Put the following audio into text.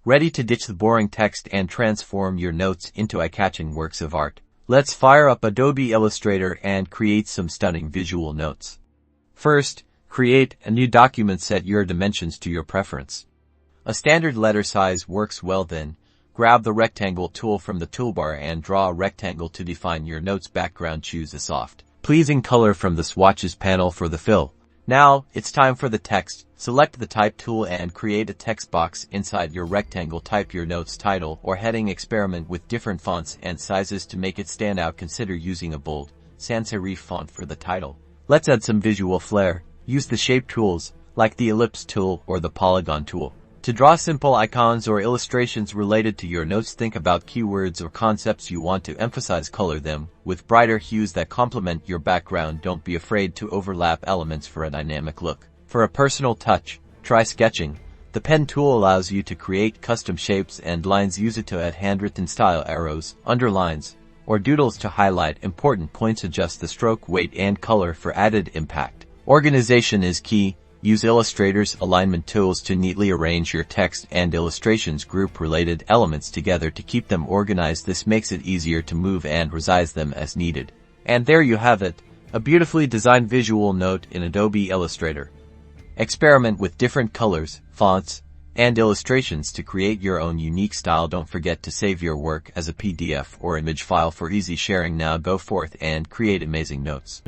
Ready to ditch the boring text and transform your notes into eye-catching works of art? Let's fire up Adobe Illustrator and create some stunning visual notes. First, create a new document. Set your dimensions to your preference. A standard letter size works well. Then, grab the rectangle tool from the toolbar and draw a rectangle to define your notes background. Choose a soft, pleasing color from the swatches panel for the fill. Now, it's time for the text. Select the Type tool and create a text box inside your rectangle. Type your note's title or heading. Experiment with different fonts and sizes to make it stand out. Consider using a bold, sans serif font for the title. Let's add some visual flair. Use the shape tools, like the ellipse tool or the polygon tool, to draw simple icons or illustrations related to your notes. Think about keywords or concepts you want to emphasize. Color them with brighter hues that complement your background. Don't be afraid to overlap elements for a dynamic look. For a personal touch, try sketching. The pen tool allows you to create custom shapes and lines. Use it to add handwritten style arrows, underlines, or doodles to highlight important points. Adjust the stroke weight and color for added impact. Organization is key. Use Illustrator's alignment tools to neatly arrange your text and illustrations. Group related elements together to keep them organized. This makes it easier to move and resize them as needed. And there you have it, a beautifully designed visual note in Adobe Illustrator. Experiment with different colors, fonts, and illustrations to create your own unique style. Don't forget to save your work as a PDF or image file for easy sharing. Now go forth and create amazing notes.